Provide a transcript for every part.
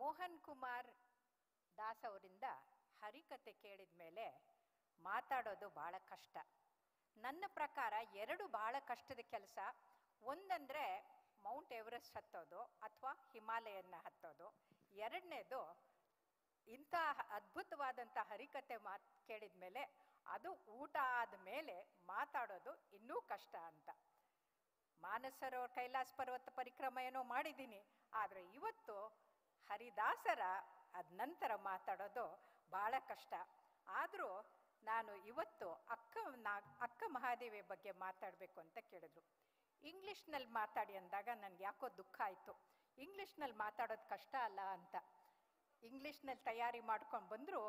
ಮೋಹನ್ ಕುಮಾರ್ ದಾಸ್ ಅವರಿಂದ ಹರಿಕತೆ ಕೇಳಿದ ಮೇಲೆ ಮಾತಾಡೋದು ಭಾಳ ಕಷ್ಟ. ನನ್ನ ಪ್ರಕಾರ ಎರಡು ಭಾಳ ಕಷ್ಟದ ಕೆಲಸ. ಒಂದಂದರೆ ಮೌಂಟ್ ಎವರೆಸ್ಟ್ ಹತ್ತೋದು ಅಥವಾ ಹಿಮಾಲಯನ ಹತ್ತೋದು. ಎರಡನೇದು ಇಂಥ ಅದ್ಭುತವಾದಂಥ ಹರಿಕತೆ ಕೇಳಿದ ಮೇಲೆ ಅದು ಊಟ ಆದಮೇಲೆ ಮಾತಾಡೋದು ಇನ್ನೂ ಕಷ್ಟ ಅಂತ. ಮಾನಸರೋವರ ಕೈಲಾಸ ಪರ್ವತ ಪರಿಕ್ರಮ ಏನೋ ಮಾಡಿದ್ದೀನಿ, ಆದರೆ ಇವತ್ತು ಹರಿದಾಸರ ಅದ ನಂತರ ಮಾತಾಡೋದು ಭಾಳ ಕಷ್ಟ. ಆದರೂ ನಾನು ಇವತ್ತು ಅಕ್ಕ ಮಹಾದೇವಿ ಬಗ್ಗೆ ಮಾತಾಡಬೇಕು ಅಂತ ಕೇಳಿದ್ರು. ಇಂಗ್ಲೀಷ್ನಲ್ಲಿ ಮಾತಾಡಿ ಅಂದಾಗ ನನಗೆ ಯಾಕೋ ದುಃಖ ಆಯಿತು. ಇಂಗ್ಲೀಷ್ನಲ್ಲಿ ಮಾತಾಡೋದು ಕಷ್ಟ ಅಲ್ಲ ಅಂತ. ಇಂಗ್ಲೀಷ್ನಲ್ಲಿ ತಯಾರಿ ಮಾಡ್ಕೊಂಡು ಬಂದರೂ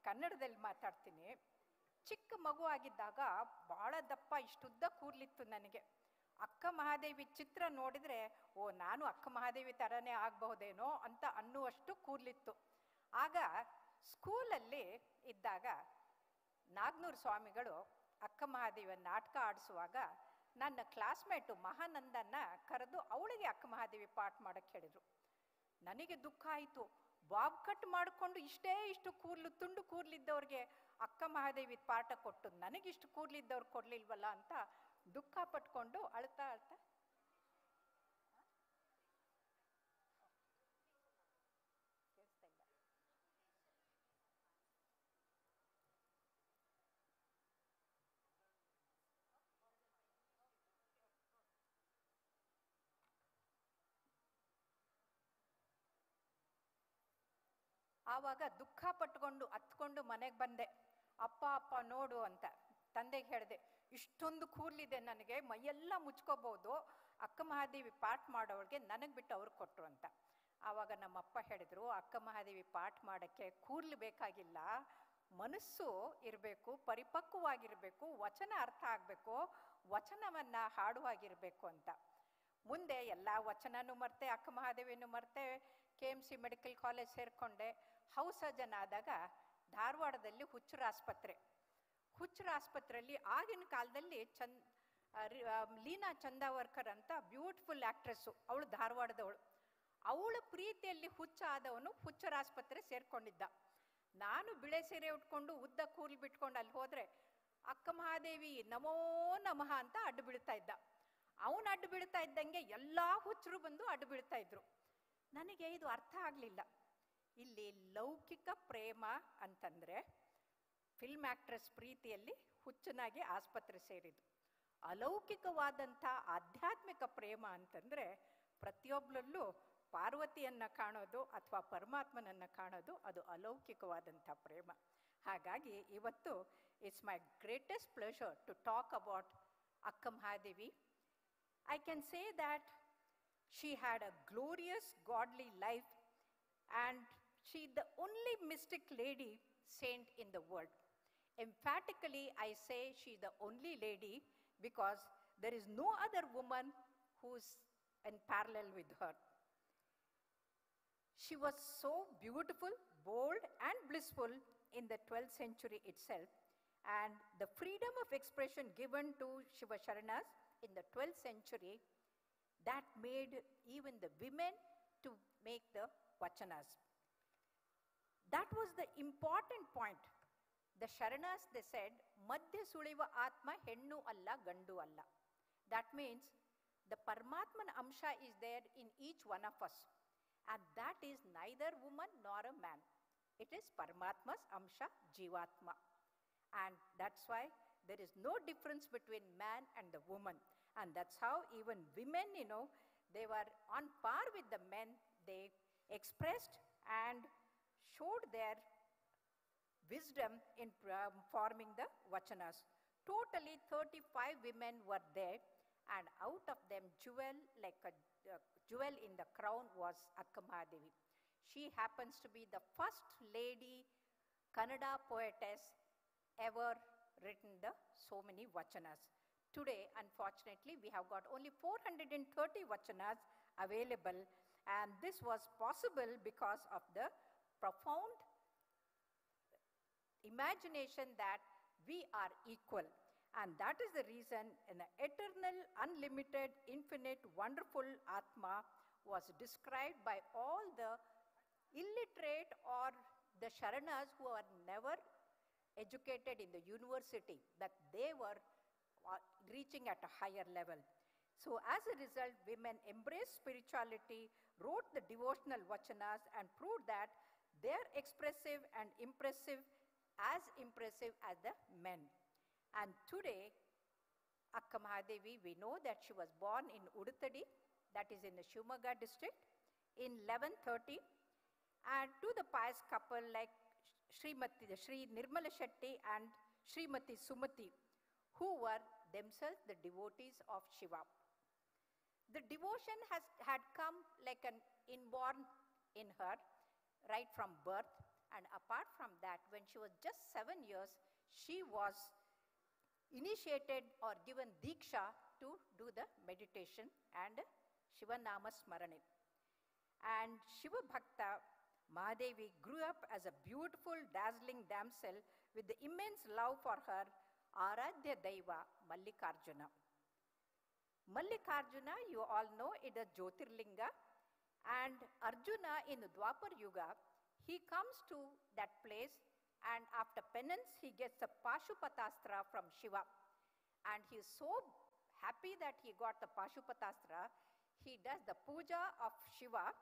ಕನ್ನಡದಲ್ಲಿ ಮಾತಾಡ್ತೀನಿ. ಚಿಕ್ಕ ಮಗು ಆಗಿದ್ದಾಗ ಭಾಳ ದಪ್ಪ ಇಷ್ಟುದ್ದ ಕೂರ್ಲಿತ್ತು ನನಗೆ. ಅಕ್ಕ ಮಹಾದೇವಿ ಚಿತ್ರ ನೋಡಿದರೆ ನಾನು ಅಕ್ಕ ಮಹಾದೇವಿ ಥರನೇ ಆಗಬಹುದೇನೋ ಅಂತ ಅನ್ನುವಷ್ಟು ಕೂರ್ಲಿತ್ತು. ಆಗ ಸ್ಕೂಲಲ್ಲಿ ಇದ್ದಾಗ ನಾಗನೂರು ಸ್ವಾಮಿಗಳು ಅಕ್ಕ ಮಹಾದೇವಿಯ ನಾಟಕ ಆಡಿಸುವಾಗ ನನ್ನ ಕ್ಲಾಸ್ಮೇಟು ಮಹಾನಂದನ್ನ ಕರೆದು ಅವಳಿಗೆ ಅಕ್ಕ ಮಹಾದೇವಿ ಪಾಠ ಮಾಡೋಕ್ಕೆ ಹೇಳಿದರು. ನನಗೆ ದುಃಖ ಆಯಿತು. ಬಾಬ್ ಕಟ್ ಮಾಡಿಕೊಂಡು ಇಷ್ಟು ಕೂರ್ಲು ತುಂಡು ಕೂರ್ಲಿದ್ದವ್ರಿಗೆ ಅಕ್ಕ ಮಹಾದೇವಿ ಪಾಠ ಕೊಟ್ಟು ನನಗಿಷ್ಟು ಕೂರ್ಲಿದ್ದವ್ರು ಕೊಡಲಿಲ್ವಲ್ಲ ಅಂತ ದುಃಖ ಪಟ್ಕೊಂಡು ಅಳ್ತಾ ಕೇಳಿಸ್ತಾ ಇಲ್ಲ. ಆವಾಗ ದುಃಖ ಪಟ್ಕೊಂಡು ಹತ್ಕೊಂಡು ಮನೆಗೆ ಬಂದೆ. ಅಪ್ಪ ನೋಡು ಅಂತ ತಂದೆಗೆ ಹೇಳಿದೆ, ಇಷ್ಟೊಂದು ಕೂರ್ಲಿದೆ ನನಗೆ, ಮೈಯೆಲ್ಲ ಮುಚ್ಕೋಬೋದು, ಅಕ್ಕ ಮಹಾದೇವಿ ಪಾಠ ಮಾಡೋಳಿಗೆ ನನಗೆ ಬಿಟ್ಟು ಅವ್ರಿಗೆ ಕೊಟ್ಟರು ಅಂತ. ಆವಾಗ ನಮ್ಮಪ್ಪ ಹೇಳಿದರು, ಅಕ್ಕ ಮಹಾದೇವಿ ಪಾಠ ಮಾಡೋಕ್ಕೆ ಕೂರ್ಲು ಬೇಕಾಗಿಲ್ಲ, ಮನಸ್ಸು ಇರಬೇಕು, ಪರಿಪಕ್ವವಾಗಿರಬೇಕು, ವಚನ ಅರ್ಥ ಆಗಬೇಕು, ವಚನವನ್ನು ಹಾಡುವಾಗಿರಬೇಕು ಅಂತ. ಮುಂದೆ ಎಲ್ಲ ವಚನನೂ ಮರ್ತೆ, ಅಕ್ಕ ಮಹಾದೇವಿನೂ ಮರ್ತೆ, KMC ಮೆಡಿಕಲ್ ಕಾಲೇಜ್ ಸೇರಿಕೊಂಡೆ. ಹೌಸ್ ಸರ್ಜನ್ ಆದಾಗ ಧಾರವಾಡದಲ್ಲಿ ಹುಚ್ಚರ ಆಸ್ಪತ್ರೆಯಲ್ಲಿ ಆಗಿನ ಕಾಲದಲ್ಲಿ ಲೀನಾ ಚಂದಾವರ್ಕರ್ ಅಂತ ಬ್ಯೂಟಿಫುಲ್ ಆ್ಯಕ್ಟ್ರೆಸ್ಸು, ಅವಳು ಧಾರವಾಡದವಳು. ಅವಳ ಪ್ರೀತಿಯಲ್ಲಿ ಹುಚ್ಚ ಆದವನು ಹುಚ್ಚರ ಆಸ್ಪತ್ರೆ ಸೇರ್ಕೊಂಡಿದ್ದ. ನಾನು ಬಿಳೆ ಸೀರೆ ಉಟ್ಕೊಂಡು ಉದ್ದ ಕೂರ್ಲು ಬಿಟ್ಕೊಂಡು ಅಲ್ಲಿ ಹೋದರೆ ಅಕ್ಕ ಮಹಾದೇವಿ ನಮೋ ನಮಃ ಅಂತ ಅಡ್ಡು ಬೀಳ್ತಾ ಇದ್ದ. ಅವನು ಅಡ್ಡು ಬೀಳ್ತಾ ಇದ್ದಂಗೆ ಎಲ್ಲ ಹುಚ್ಚರು ಬಂದು ಅಡ್ಡು ಬೀಳ್ತಾ ಇದ್ರು. ನನಗೆ ಇದು ಅರ್ಥ ಆಗಲಿಲ್ಲ. ಇಲ್ಲಿ ಲೌಕಿಕ ಪ್ರೇಮ ಅಂತಂದರೆ ಫಿಲ್ಮ್ ಆ್ಯಕ್ಟ್ರೆಸ್ ಪ್ರೀತಿಯಲ್ಲಿ ಹುಚ್ಚನಾಗಿ ಆಸ್ಪತ್ರೆ ಸೇರಿದ್ದು. ಅಲೌಕಿಕವಾದಂಥ ಆಧ್ಯಾತ್ಮಿಕ ಪ್ರೇಮ ಅಂತಂದರೆ ಪ್ರತಿಯೊಬ್ಬರಲ್ಲೂ ಪಾರ್ವತಿಯನ್ನು ಕಾಣೋದು ಅಥವಾ ಪರಮಾತ್ಮನನ್ನು ಕಾಣೋದು, ಅದು ಅಲೌಕಿಕವಾದಂಥ ಪ್ರೇಮ. ಹಾಗಾಗಿ ಇವತ್ತು it's my greatest pleasure to talk about Akka Mahadevi. I can say that she had a glorious godly life and she the only mystic lady saint in the world. Emphatically I say she the only lady because there is no other woman who's in parallel with her. She was so beautiful, bold and blissful in the 12th century itself, and the freedom of expression given to Shiva Sharanas in the 12th century, that made even the women to make the vachanas. That was the important point. The Sharanas, they said, madhya suliva atma hennu alla gandu alla. That means the Paramatman amsha is there in each one of us, and that is neither woman nor a man. It is Paramatma's amsha, Jivatma. And that's why there is no difference between man and the woman. And that's how even women, they were on par with the men. They expressed and showed their wisdom in forming the vachanas. Totally 35 women were there, and out of them, jewel in the crown was Akka Mahadevi. She happens to be the first lady Kannada poetess ever written so many vachanas. Today, unfortunately, we have got only 430 vachanas available, and this was possible because of the profound imagination that we are equal. And that is the reason an eternal, unlimited, infinite, wonderful Atma was described by all the illiterate or the Sharanas who are never educated in the university, that they were reaching at a higher level. So as a result, women embraced spirituality, wrote the devotional vachanas, and proved that they're expressive and impressive as the men. And today, Akka Mahadevi, we know that she was born in Udutadi, that is in the Shivamogga district, in 1130. And to the pious couple like Sri Nirmala Shetty and Srimati Sumati, who were themselves the devotees of Shiva. The devotion had come like an inborn in her right from birth, and apart from that, when she was just 7 years, she was initiated or given Diksha to do the meditation and Shiva Nama Smarane. And Shiva Bhakta Mahadevi grew up as a beautiful, dazzling damsel with the immense love for her Aradhya Daiva Mallikarjuna. Mallikarjuna, you all know, is a Jyotirlinga, and Arjuna in the Dwapar Yuga, he comes to that place, and after penance, he gets a Pashupatastra from Shiva. And he is so happy that he got the Pashupatastra, he does the puja of Shiva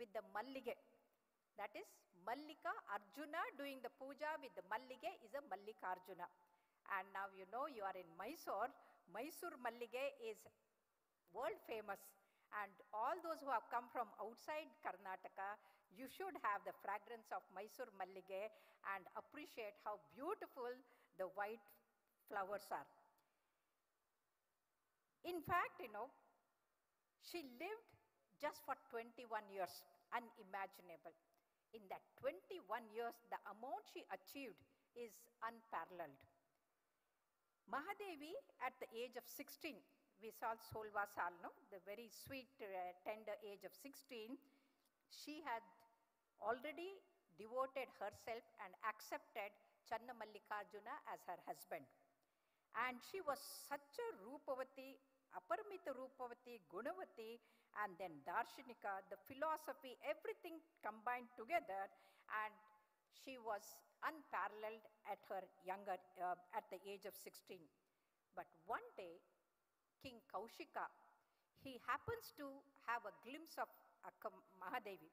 with the Mallige. That is Mallika Arjuna doing the puja with the Mallige is a Mallikarjuna. And now you know you are in Mysore. Mysore Mallige is world famous. And all those who have come from outside Karnataka, you should have the fragrance of Mysore Mallige and appreciate how beautiful the white flowers are. In fact, you know, she lived just for 21 years, unimaginable. In that 21 years, the amount she achieved is unparalleled. Mahadevi, at the age of 16, we saw Solva Salno, the very sweet, tender age of 16, she had already devoted herself and accepted Channa Mallikarjuna as her husband. And she was such a Rupavati, Aparamita Rupavati, Gunavati, and then Darshanika, the philosophy, everything combined together, and she was unparalleled at her at the age of 16. But one day, King Kaushika, he happens to have a glimpse of Akka Mahadevi,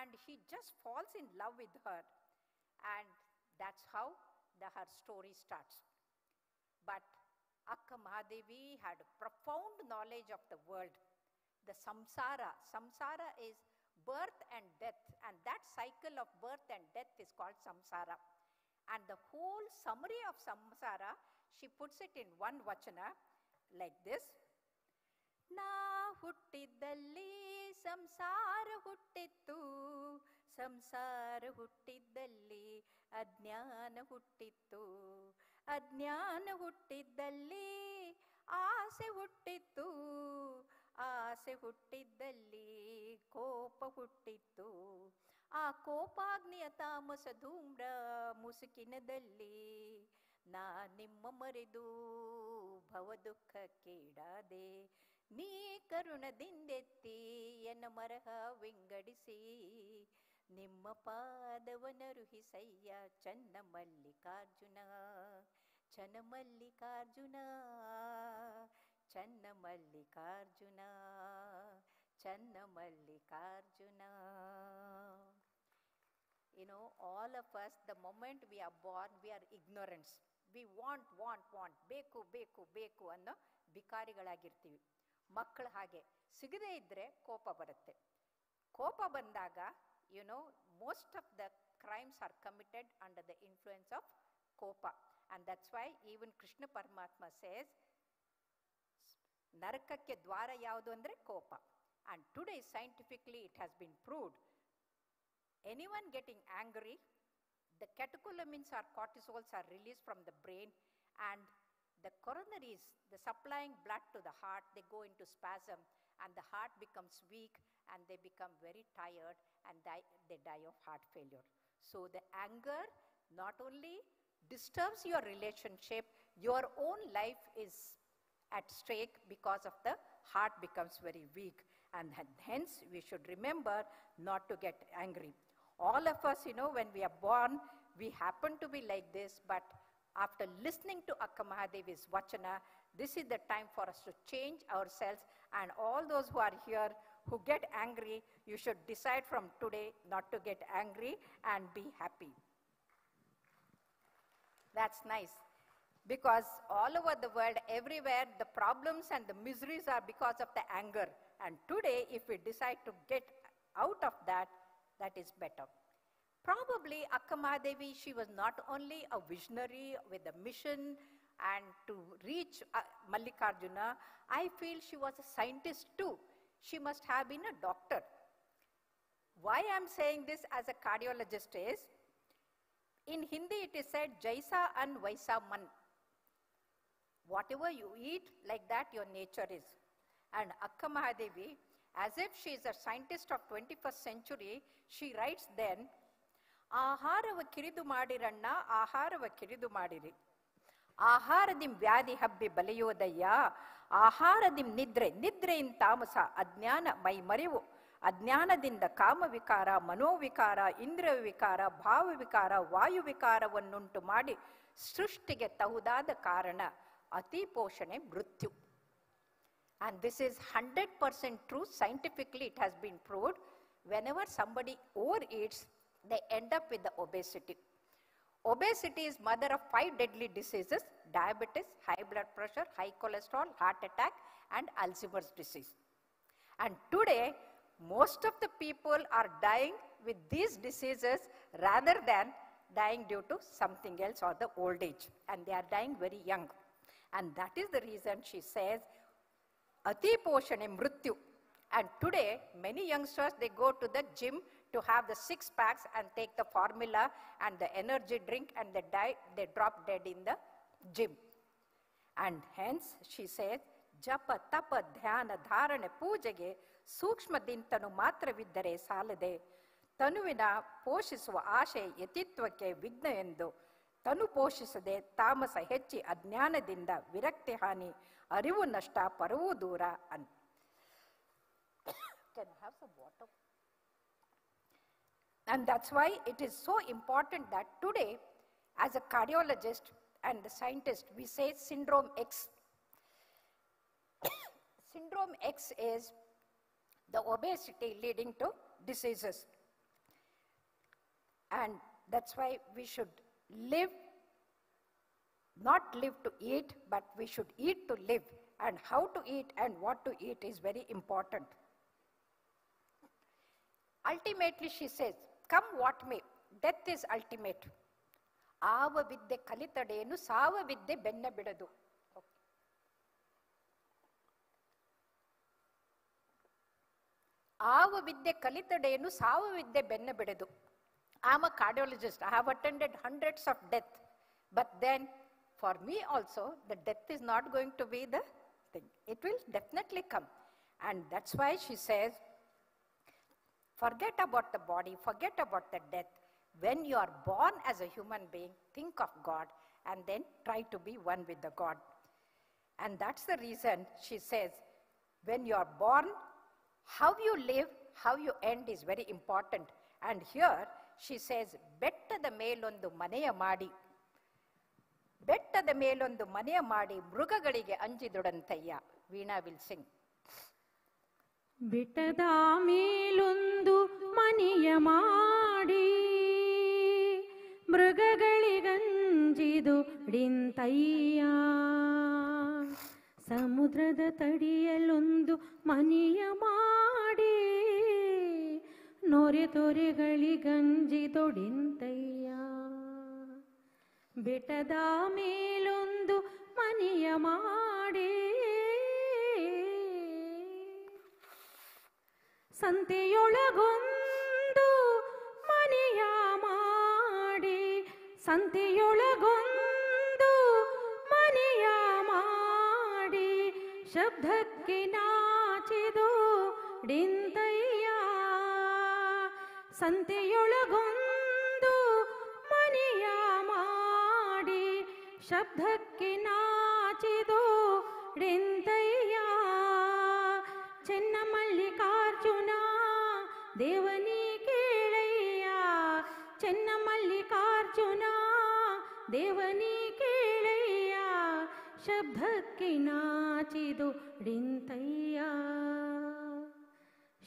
and he just falls in love with her, and that's how her story starts. But Akka Mahadevi had profound knowledge of the world, the samsara. Samsara is birth and death, and that cycle of birth and death is called samsara. And the whole summary of samsara, she puts it in one vachana like this. Na huttidalli samsara huttittu, samsara huttidalli ajnana huttittu, ajnana huttidalli ಆಸೆ ಹುಟ್ಟಿತ್ತು, ಆಸೆ ಹುಟ್ಟಿದ್ದಲ್ಲಿ ಕೋಪ ಹುಟ್ಟಿತ್ತು, ಆ ಕೋಪಾಗ್ನಿಯ ತಾಮಸ ಧೂಮ್ರ ಮುಸುಕಿನದಲ್ಲಿ ನಾ ನಿಮ್ಮ ಮರೆದು ಭವ ದುಃಖಕ್ಕೀಡಾದೆ, ನೀ ಕರುಣದಿಂದೆತ್ತಿ ಎನ್ನ ಮರಹ ವಿಂಗಡಿಸಿ, ನಿಮ್ಮ ಪಾದವನರುಹಿಸಯ್ಯ ಚನ್ನ ಮಲ್ಲಿಕಾರ್ಜುನ, ಚನ್ನ ಮಲ್ಲಿಕಾರ್ಜುನ, ಚನ್ನ ಮಲ್ಲಿಕಾರ್ಜುನ, ಚನ್ನ Mallikarjuna. You know, all of us, the moment we are born, we are ignorance. We want, ಬೇಕು ಬೇಕು ಬೇಕು ಅನ್ನೋ ಬಿಕಾರಿಗಳಾಗಿರ್ತೀವಿ. ಮಕ್ಕಳು ಹಾಗೆ ಸಿಗದೇ ಇದ್ರೆ ಕೋಪ ಬರುತ್ತೆ. ಕೋಪ ಬಂದಾಗ, you know, most of the crimes are committed under the influence of kopa. And that's why even Krishna Paramatma says, ನರಕಕ್ಕೆ ದ್ವಾರ ಯಾವುದು ಅಂದರೆ ಕೋಪ. And today scientifically it has been proved, anyone getting angry, the catecholamines or cortisols are released from the brain, and the coronaries, the supplying blood to the heart, they go into spasm, and the heart becomes weak, and they become very tired, and they die of heart failure. So the anger not only disturbs your relationship, your own life is at stake because of the heart becomes very weak. And hence, we should remember not to get angry. All of us, when we are born, we happen to be like this, but after listening to Akka Mahadevi's Vachana, this is the time for us to change ourselves. And all those who are here who get angry, you should decide from today not to get angry and be happy. That's nice. Because all over the world, everywhere, the problems and the miseries are because of the anger. And today, if we decide to get out of that, that is better. Probably Akka Mahadevi, she was not only a visionary with a mission and to reach Mallikarjuna, I feel she was a scientist too. She must have been a doctor. Why I'm saying this as a cardiologist is, in Hindi it is said, Jaisa an Vaisa man. Whatever you eat, like that your nature is. And Akka Mahadevi, as if she is a scientist of 21st century, she writes then, ಆಹಾರವ ಕಿರಿದು ಮಾಡಿರಣ್ಣ ಆಹಾರವ ಕಿರಿದು ಮಾಡಿರಿ ಆಹಾರದಿಂ ವ್ಯಾಧಿ ಹಬ್ಬಿ ಬಲೆಯೋದಯ್ಯ ಆಹಾರದಿಂ ನಿದ್ರೆಯಿಂ ತಾಮಸ ಅಜ್ಞಾನ ಮೈಮರೆವು ಅಜ್ಞಾನದಿಂದ ಕಾಮವಿಕಾರ ಮನೋವಿಕಾರ ಇಂದ್ರಿಯ ವಿಕಾರ ಭಾವವಿಕಾರ ವಾಯುವಿಕಾರವನ್ನುಂಟು ಮಾಡಿ ಸೃಷ್ಟಿಗೆ ತಹುದಾದ ಕಾರಣ ಅತಿ ಪೋಷಣೆ ಮೃತ್ಯು. And this is 100% true. Scientifically it has been proved. Whenever somebody overeats, they end up with the obesity. Obesity is mother of 5 deadly diseases: diabetes, high blood pressure, high cholesterol, heart attack, and Alzheimer's disease. And today, most of the people are dying with these diseases rather than dying due to something else or the old age. And they are dying very young. And that is the reason she says, Ati Poshane Mrityu. And today, many youngsters, they go to the gym to have the 6 packs and take the formula and the energy drink, and they drop dead in the gym. And hence, she says, Japa, Tapa, Dhyana, Dharane, Pujage, Sukshma Dintanu Matraviddare Salade, Tanuvina, Poshiswa Ashe, Yatitvake, Vigna Endu, Tanu Poshisade, Tamasa Hechi, Adnyana Dinda, Virakti Hani, Arivu Nashta, Paravu Dura, and can I have some water? And that's why it is so important that today, as a cardiologist and the scientist, we say syndrome X. Syndrome X is the obesity leading to diseases. And that's why we should live, not live to eat, but we should eat to live. And how to eat and what to eat is very important. Ultimately, she says, come what may, death is ultimate. Ava vidde kalitadenu, sava vidde benna bidadu. Ava vidde kalitadenu, sava vidde benna bidadu. I am a cardiologist. I have attended hundreds of deaths. But then, for me also, the death is not going to be the thing. It will definitely come. And that's why she says, forget about the body, forget about the death. When you are born as a human being, think of God and then try to be one with the God. And that's the reason she says, when you are born, how you live, how you end is very important. And here she says, ಬೆಟ್ಟದ ಮೇಲೊಂದು ಮನೆಯ ಮಾಡಿ, ಬೆಟ್ಟದ ಮೇಲೊಂದು ಮನೆಯ ಮಾಡಿ ಮೃಗಗಳಿಗೆ ಅಂಜಿದೊಡಂತಯ್ಯ. Veena will sing. ಬೆಟ್ಟದ ಮೇಲೊಂದು ಮನೆಯ ಮಾಡಿ ಮೃಗಗಳಿಗಂಜಿದುಡಿಂತಯ್ಯ. ಸಮುದ್ರದ ತಡಿಯಲೊಂದು ಮನೆಯ ಮಾಡಿ ನೊರೆ ತೊರೆಗಳಿಗಂಜಿದೊಡಿಂತಯ್ಯ. ಬೆಟ್ಟದ ಮೇಲೊಂದು ಮನೆಯ ಮಾಡಿ ಸಂತೆಯೊಳಗೊಂದು ಮನೆಯ ಮಾಡಿ, ಸಂತೆಯೊಳಗೊಂದು ಮನೆಯ ಮಾಡಿ ಶಬ್ದಕ್ಕೆ ನಾಚಿದು ಡಿಂತಯ್ಯ. ಸಂತೆಯೊಳಗೊಂದು ಮನೆಯ ಮಾಡಿ ಶಬ್ದಕ್ಕೆ ನಾಚಿದು ಡಿಂತಯ್ಯ. ಚೆನ್ನಮಲ್ಲಿಕ ದೇವನಿ ಕೇಳಯ್ಯ ಚೆನ್ನಮಲ್ಲಿಕಾರ್ಜುನ ದೇವನಿ ಕೇಳಯ್ಯ ಶಬ್ದಕ್ಕೆ ನಾಚಿದುಡಿಂತಯ್ಯ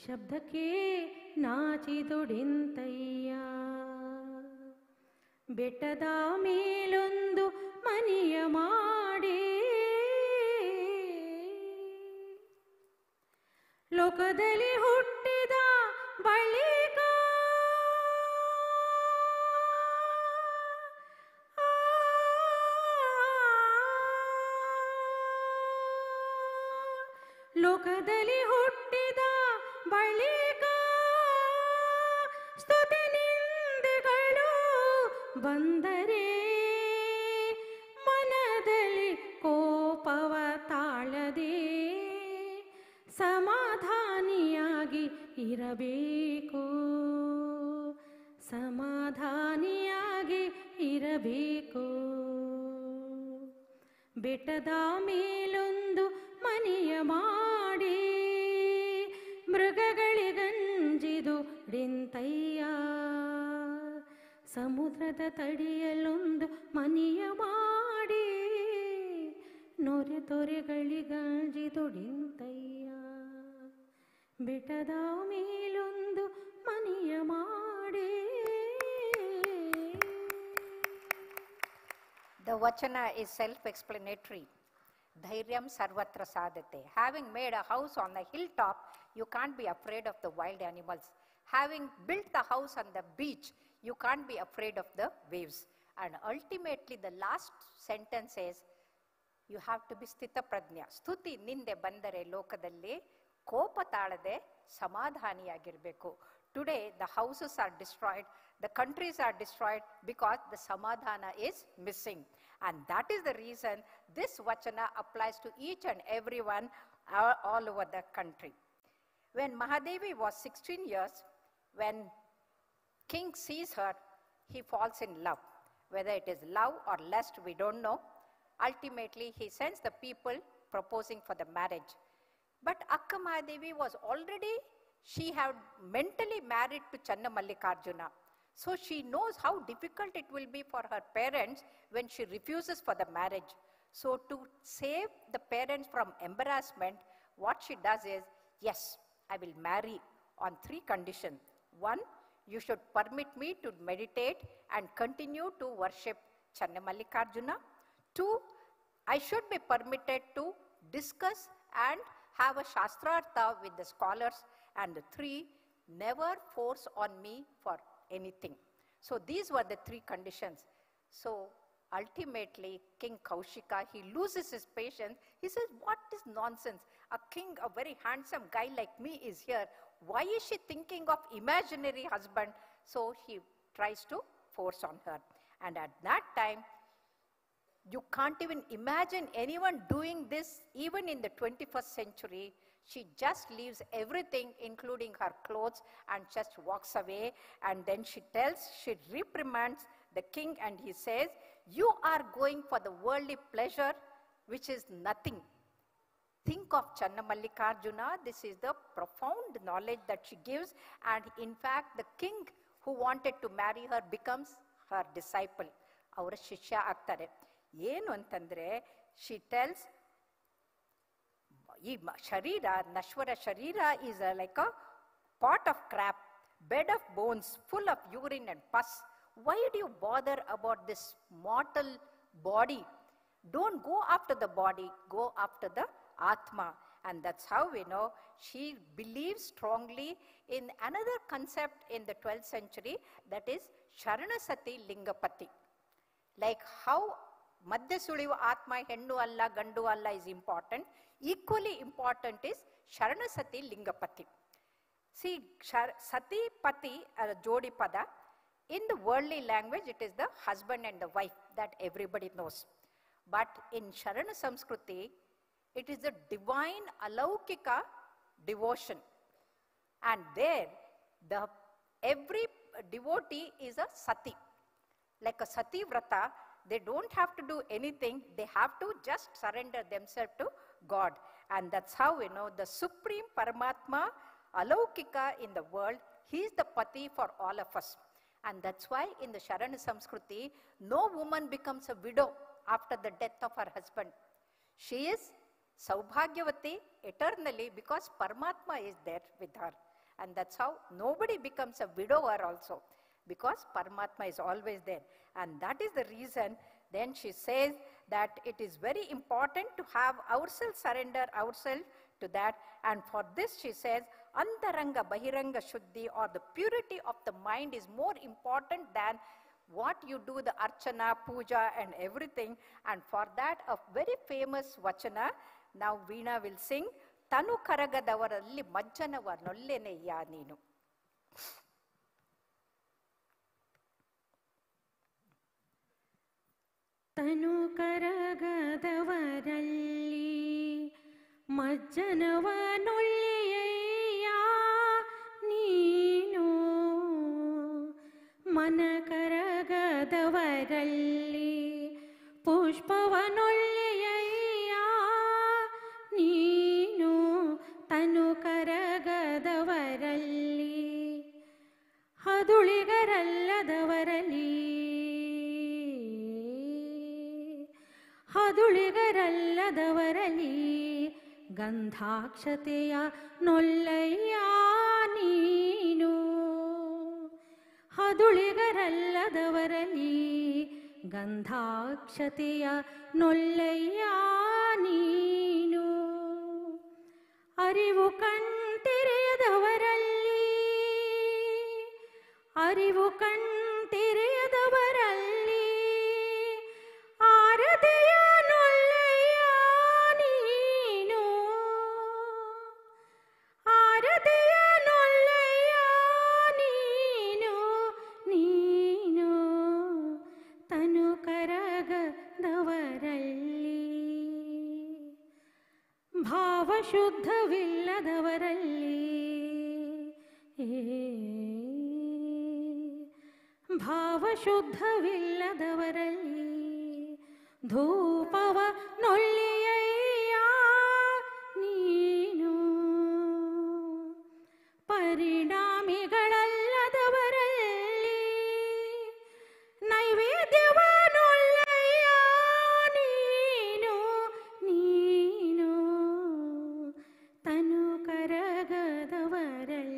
ಶಬ್ದಕ್ಕೆ ನಾಚಿದುಡಿಂತಯ್ಯ ಬೆಟ್ಟದ ಮೇಲೊಂದು ಮನೆಯ ಮಾಡಿ ಲೋಕದಲ್ಲಿ ಹುಟ್ಟಿದ ಬಳಿಕ ಲೋಕದಲ್ಲಿ ಹುಟ್ಟಿದ ಬಳಿಕ ಸ್ತುತಿ ನಿಂದೆಗಳು ಬಂದರೆ ಮನದಲ್ಲಿ ಕೋಪವ ತಾಳದೆ ಸಮಾಧಾನಿಯಾಗಿ ಇರಬೇಕು ಸಮಾಧಾನಿಯಾಗಿ ಇರಬೇಕು ಬೆಟ್ಟದ ಮೇಲೊಂದು ಮನೆಯ ಮಾಡಿ ಮೃಗಗಳಿಗಂಜಿದು ಡಿಂತಯ್ಯ ಸಮುದ್ರದ ತಡಿಯಲೊಂದು ಮನೆಯ ಮಾಡಿ ನೊರೆ ತೊರೆಗಳಿಗಂಜಿದು ಡಿಂತಯ್ಯ ಬೆಟ್ಟದ ಮೇಲೊಂದು ಮನೆಯ ಮಾಡಿ. The Vachana is self-explanatory. Dhairyam sarvatra sadhate. Having made a house on the hilltop, you can't be afraid of the wild animals. Having built the house on the beach, you can't be afraid of the waves. And ultimately, the last sentence says, you have to be sthita prajna. Stuti ninde bandare lokadalli kopa talade samadhaniyagirbeku. Today, the houses are destroyed, the countries are destroyed because the samadhana is missing. And that is the reason this Vachana applies to each and everyone all over the country. When Mahadevi was 16 years, when king sees her, he falls in love. Whether it is love or lust, we don't know. Ultimately, he sends the people proposing for the marriage. But Akka Mahadevi was already, she had mentally married to Channamallikarjuna. So she knows how difficult it will be for her parents when she refuses for the marriage. So to save the parents from embarrassment, what she does is, yes, I will marry on 3 conditions. 1, you should permit me to meditate and continue to worship Channamallikarjuna. 2, I should be permitted to discuss and have a Shastrartha with the scholars. And 3, never force on me for anything. So these were the 3 conditions. So ultimately, King Kaushika, he loses his patience. He says, what is nonsense? A king, a very handsome guy like me is here. Why is she thinking of imaginary husband? So he tries to force on her. And at that time, you can't even imagine anyone doing this even in the 21st century. She just leaves everything, including her clothes, and just walks away. And then she reprimands the king, and he says, you are going for the worldly pleasure, which is nothing. Think of Channamallikarjuna. This is the profound knowledge that she gives. And in fact, the king who wanted to marry her becomes her disciple. Avara shishya agtare. Yenu antandre, she tells, Sharira, Nashwara Sharira is like a pot of crap, bed of bones, full of urine and pus. Why do you bother about this mortal body? Don't go after the body, go after the Atma. And that's how we know she believes strongly in another concept in the 12th century, that is Sharanasati Lingapati. Like how Madhya Suliva Atma Hendu Alla Gandu Alla is important, equally important is Sharanasati Lingapati. See, Sati Pati, Jodi Pada, in the worldly language it is the husband and the wife that everybody knows. But in Sharana Samskruti, it is the divine alaukika devotion. And there, every devotee is a sati. Like a sati vrata, they don't have to do anything. They have to just surrender themselves to God. And that's how we know the supreme Paramatma, alaukika in the world, He is the pati for all of us. And that's why in the Sharana Samskruti, no woman becomes a widow after the death of her husband. She is Saubhagyavati eternally because Paramatma is there with her. And that's how nobody becomes a widower also, because Paramatma is always there. And that is the reason then she says that it is very important to have ourselves, surrender ourselves to that. And for this she says, Antaranga Bahiranga Shuddhi, or the purity of the mind, is more important than what you do, the Archana, Puja and everything. And for that, a very famous Vachana, now Veena will sing, Tanu Karagadavaralli Majjanava Nolleneya Neenu. ತನು ಕರಗದವರಲ್ಲಿ ಮಜ್ಜನವನೊಳ್ಳೆಯ ನೀನು, ಮನ ಕರಗದವರಲ್ಲಿ ಪುಷ್ಪವನೊಳ್ಳೆಯ ನೀನು, ತನು ಕರಗದವರಲ್ಲಿ ಹದುಳಿಗರಲ್ಲದವರಲ್ಲಿ ಹದುಳಿಗರಲ್ಲದವರಲ್ಲಿ ಗಂಧಾಕ್ಷತೆಯ ನೊಲ್ಲಯ್ಯ ನೀನು, ಹದುಳಿಗರಲ್ಲದವರಲ್ಲಿ ಗಂಧಾಕ್ಷತೆಯ ನೊಲ್ಲಯ್ಯ ನೀನು, ಅರಿವು ಕಣ್ತೆರೆಯದವರಲ್ಲಿ ಅರಿವು ಕಣ್ತೆರೆಯದವರಲ್ಲಿ ಆರದೆಯ ನೊಲ್ಲಯ್ಯ ನೀನು, ಆರದೆಯ ನೊಲ್ಲಯ್ಯ ನೀನು, ನೀನು ತನು ಕರಗದವರಲ್ಲಿ ಭಾವಶುದ್ಧವಿಲ್ಲದವರಲ್ಲಿ ಭಾವಶುದ್ಧವಿಲ್ಲದವರಲ್ಲಿ ಧೂಪವ ನೊಳ್ಳೆಯಯ್ಯ ನೀನು, ಪರಿಣಾಮಿಗಳಲ್ಲದವರಲ್ಲಿ ನೈವೇದ್ಯವ ನೊಳ್ಳೆಯ್ಯ ನೀನು, ನೀನು ತನು ಕರಗದವರಲ್ಲಿ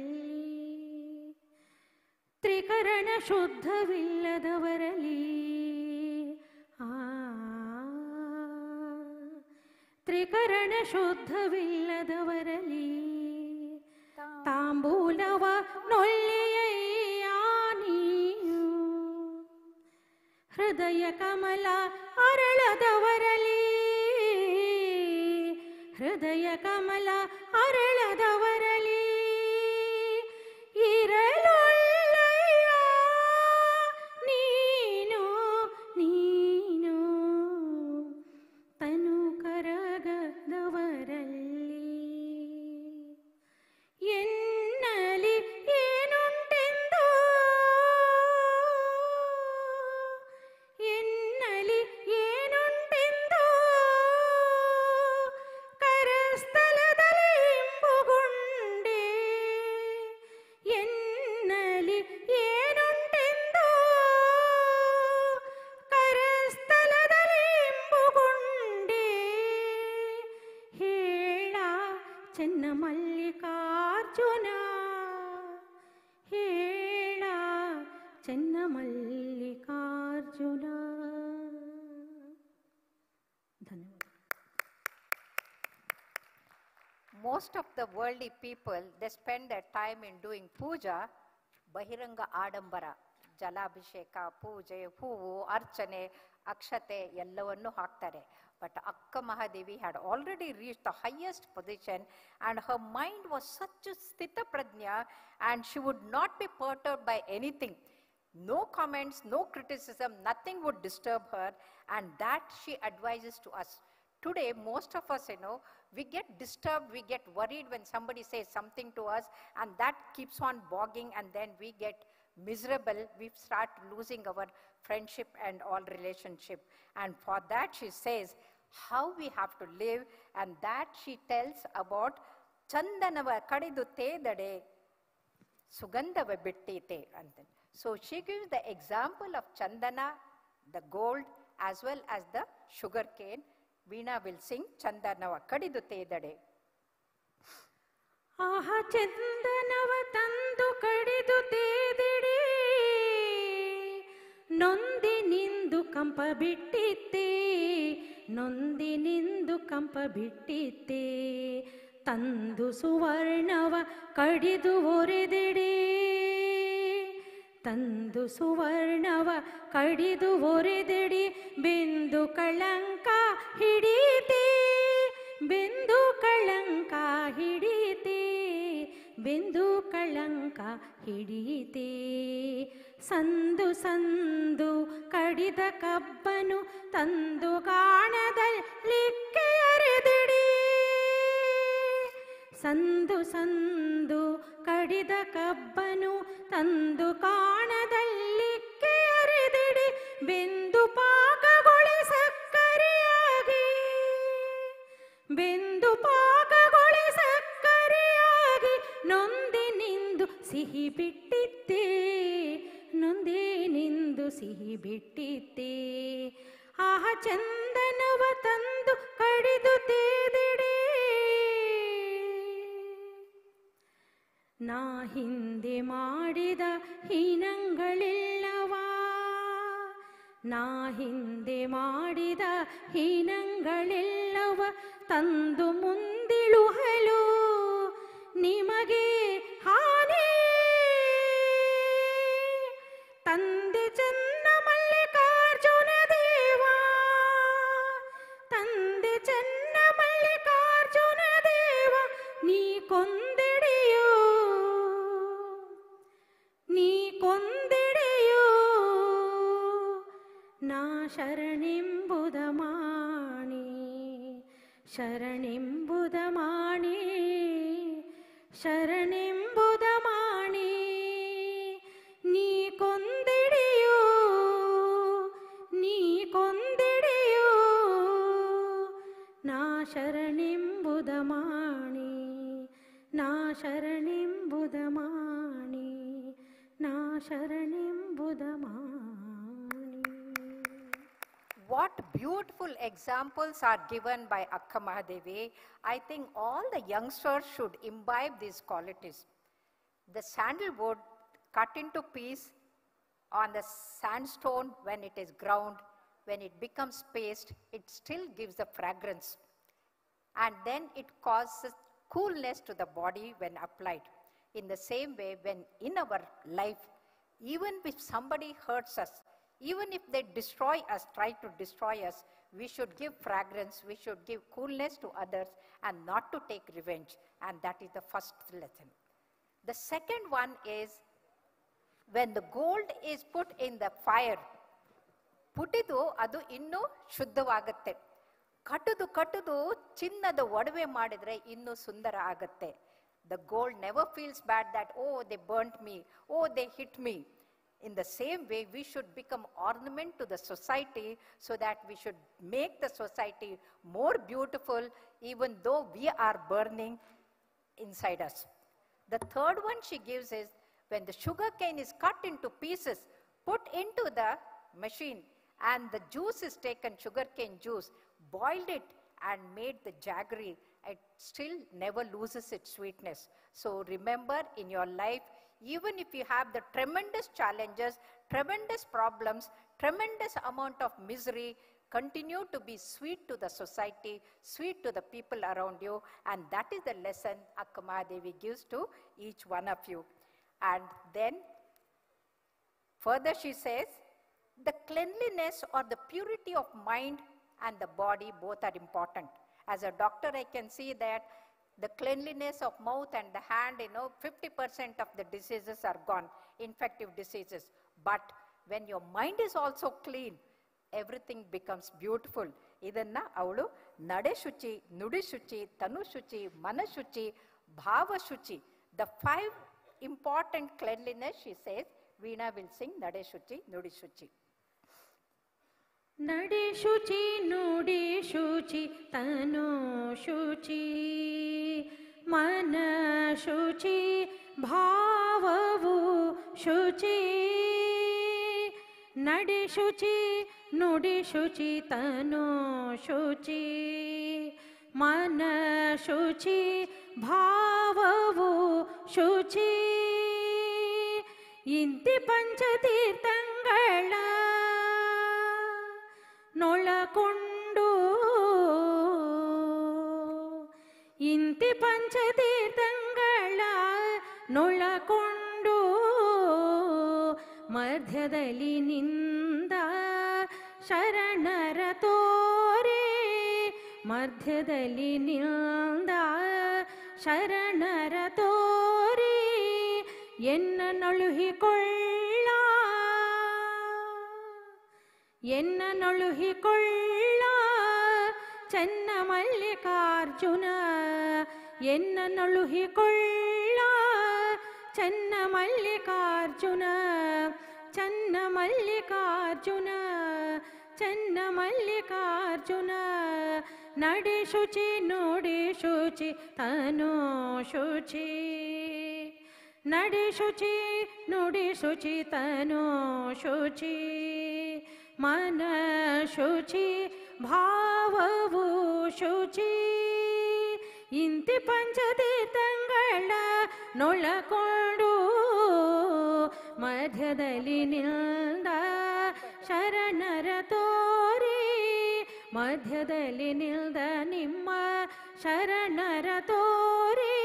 ತ್ರಿಕರಣ ಶುದ್ಧವಿಲ್ಲದವರಲ್ಲಿ ತ್ರಿಕರಣ ಶುದ್ಧವಿಲ್ಲದವರಲ್ಲಿ ತಾಂಬೂಲವ ನೊಳ್ಳೆಯಯ್ಯ ನೀನು, ಹೃದಯ ಕಮಲ ಅರಳದವರಲ್ಲಿ ಹೃದಯ ಕಮಲ ಅರಳದವರಲ್ಲಿ ಇರಲೊಳ್ಳೆಯ ನೀನು, ನೀನು ತನು ಕರಗದವರಲ್ಲಿ ಎನ್ನಲಿ ಏನುಂಟೆಂದು ಎನ್ನಲಿ ಏನುಂಟೆಂದು ಕರಸ್ಥಲದಲ್ಲಿ ಇಂಬುಗೊಂಡೆ, ಎನ್ನಲಿ ಏನುಂಟೆಂದು ಕರಸ್ಥಲದಲ್ಲಿ ಇಂಬುಗೊಂಡೆ, ಹೇಳ ಚೆನ್ನ ಮಲ್ಲಿಕಾರ್ಜುನ, ಹೇಳ ಚೆನ್ನ ಮಲ್ಲಿಕಾರ್ಜುನ. ಧನ್ಯವಾದ. Most of the worldly people, they spend their time in doing puja, bahiranga adambara, ಜಲಾಭಿಷೇಕ, ಪೂಜೆ, ಹೂವು, ಅರ್ಚನೆ, ಅಕ್ಷತೆ ಎಲ್ಲವನ್ನು ಹಾಕ್ತಾರೆ. But Akka Mahadevi had already reached the highest position, and her mind was such a sthita prajna, and she would not be perturbed by anything. No comments, no criticism, nothing would disturb her, and that she advises to us. Today, most of us, we get disturbed, we get worried when somebody says something to us, and that keeps on bogging, and then we get miserable, we start losing our friendship and all relationship. And for that she says how we have to live, and that she tells about Chandanava Kadidu Tedade ಸುಗಂಧವ ಬಿಟ್ಟೀತೆ ಅಂತ. So she gives the example of chandana, the gold, as well as the sugarcane. Veena will sing ಚಂದನವ ಕಡಿದು ತೇದಡೆ. ಆಹ ಚಂದನವ ತಂದು ಕಡಿದು ತೇದಿಡಿ, ನೊಂದಿನಿಂದು ಕಂಪ ಬಿಟ್ಟಿತ್ತೆ, ನೊಂದಿನಿಂದು ಕಂಪ ಬಿಟ್ಟಿತ್ತೆ. ತಂದು ಸುವರ್ಣವ ಕಡಿದು ಒರೆದಿಡಿ, ತಂದು ಸುವರ್ಣವ ಕಡಿದು ಒರೆದಿಡಿ. ಬೆಂದು ಕಳಂಕ ಹಿಡೀತಿ, ಬೆಂದು ಕಳಂಕ ಹಿಡೀತಿ, ಬೆಂದು ಕಳಂಕ ಹಿಡೀತಿ. ಸಂದು ಸಂದು ಕಡಿದ ಕಬ್ಬನು ತಂದು ಗಾಣದಲ್ಲಿಕ್ಕೆ ಅರೆದಿಡಿ, ಸಂದು ಸಂದು ಕಡಿದ ಕಬ್ಬನು ತಂದು ಕಾಣದಲ್ಲಿಕ್ಕೆ ಅರೆದಿಡಿ. ಬೆಂದು ಪಾಕಗೊಳಿ ಸಕ್ಕರೆಯಾಗಿ, ಬೆಂದು ಪಾಕಗೊಳಿ ಸಕ್ಕರೆಯಾಗಿ. ನೊಂದಿನಿಂದು ಸಿಹಿ ಬಿಟ್ಟಿತ್ತೆ, ನೊಂದಿನಿಂದು ಸಿಹಿ ಬಿಟ್ಟಿತ್ತೆ. ಆಹ ಚಂದನವ ತಂದು ಕಡಿದು ತೇದಿಡೆ. ನಾ ಹಿಂದೆ ಮಾಡಿದ ಹೀನಂಗಳಿಲ್ಲವಾ, ನಾ ಹಿಂದೆ ಮಾಡಿದ ಹೀನಂಗಳೆಲ್ಲವ ತಂದು ಮುಂದಿಳುಹಲು ನಿಮಗೆ ಹಾನಿ. ತಂದೆ ಚೆನ್ನ ಮಲ್ಲಿಕಾರ್ಜುನ ದೇವ, ತಂದೆ ಚೆನ್ನ ಮಲ್ಲಿಕಾರ್ಜುನ ದೇವ. ನೀ ಕೊಂದೆಡೆಯೋ, ನೀ ಕೊಂದೆಡೆಯೋ, ನಾ ಶರಣೆಂಬುದ ಮಾಣಿ, ಶರಣೆಂಬುದ ಮಾಣಿ, ಶರಣೆಂಬುದ ಮಾಣಿ. ನೀ ಕೊಂದೆಡೆಯೋ, ನೀ ಕೊಂದೆಡೆಯೋ, ನಾ ಶರಣೆಂಬುದ ಮಾಣಿ, ನಾ ಶರಣೆಂಬುದ ಮಾಣಿ, ನಾ ಶರಣೆಂಬುದ ಮಾಣಿ. What beautiful examples are given by Akka Mahadevi. I think all the youngsters should imbibe these qualities. The sandalwood cut into piece on the sandstone when it is ground, when it becomes paste, it still gives the fragrance. And then it causes coolness to the body when applied. In the same way, when in our life, even if somebody hurts us, even if they destroy us, try to destroy us, we should give fragrance, we should give coolness to others and not to take revenge. And that is the first lesson. The second one is, when the gold is put in the fire, ಪುಟಿದು ಅದು ಇನ್ನೂ ಶುದ್ಧವಾಗುತ್ತೆ. ಕಟ್ಟುದು ಕಟ್ಟುದು ಚಿನ್ನದ ಒಡವೆ ಮಾಡಿದ್ರೆ ಇನ್ನೂ ಸುಂದರ ಆಗುತ್ತೆ. The gold never feels bad that, oh, they burnt me, oh, they hit me. In the same way, we should become ornament to the society, so that we should make the society more beautiful, even though we are burning inside us. The third one she gives is, when the sugar cane is cut into pieces, put into the machine, and the juice is taken, sugar cane juice, boiled it and made the jaggery, it still never loses its sweetness. So remember, in your life, even if you have the tremendous challenges, tremendous problems, tremendous amount of misery, continue to be sweet to the society, sweet to the people around you, and that is the lesson Akka Mahadevi gives to each one of you. And then further she says, the cleanliness or the purity of mind and the body both are important. As a doctor, I can see that the cleanliness of mouth and the hand, 50% of the diseases are gone, infective diseases. But when your mind is also clean, everything becomes beautiful. Idanna avulu nade shuchi, nudi shuchi, tanu shuchi, mana shuchi, bhava shuchi. The 5 important cleanliness, she says. Veena will sing nade shuchi, nudi shuchi. ನಡೆ ಶುಚಿ, ನುಡಿ ಶುಚಿ, ತನು ಶುಚಿ, ಮನ ಶುಚಿ, ಭಾವವು ಶುಚಿ ನಡೆ ಶುಚಿ ನುಡಿ ಶುಚಿ ತನು ಶುಚಿ ಮನ ಶುಚಿ ಭಾವವು ಶುಚಿ ಇಂತಿ ಪಂಚತೀರ್ಥಂಗಳ ನೊಳಕೊಂಡು ಇಂತಿ ಪಂಚತೀರ್ಥಂಗಳ ನೊಳಕೊಂಡು ಮಧ್ಯದಲ್ಲಿ ನಿಂದ ಶರಣರ ತೋರೆ ಮಧ್ಯದಲ್ಲಿ ನಿಂದ ಶರಣರ ತೋರೆ ಎನ್ನ ನಳುಹಿಕೊಳ್ಳ ಎನ್ನ ನಳುಹಿಕೊಳ್ಳ ಚೆನ್ನ ಮಲ್ಲಿಕಾರ್ಜುನ ಎನ್ನ ನಳುಹಿಕೊಳ್ಳ ಚೆನ್ನ ಮಲ್ಲಿಕಾರ್ಜುನ ಚೆನ್ನ ಮಲ್ಲಿಕಾರ್ಜುನ ಚೆನ್ನ ಮಲ್ಲಿಕಾರ್ಜುನ ನಡೆ ಶುಚಿ ನುಡಿ ಶುಚಿ ತನು ಶುಚಿ ನಡೆ ಶುಚಿ ನುಡಿ ಶುಚಿ ತನು ಶುಚಿ ಮನ ಶುಚಿ ಭಾವವು ಶುಚಿ ಇಂತಿ ಪಂಚತೀರ್ಥಂಗಳ ನೊಳಕೊಂಡು ಮಧ್ಯದಲ್ಲಿ ನಿಲ್ದ ಶರಣರ ತೋರಿ ಮಧ್ಯದಲ್ಲಿ ನಿಲ್ದ ನಿಮ್ಮ ಶರಣರ ತೋರಿ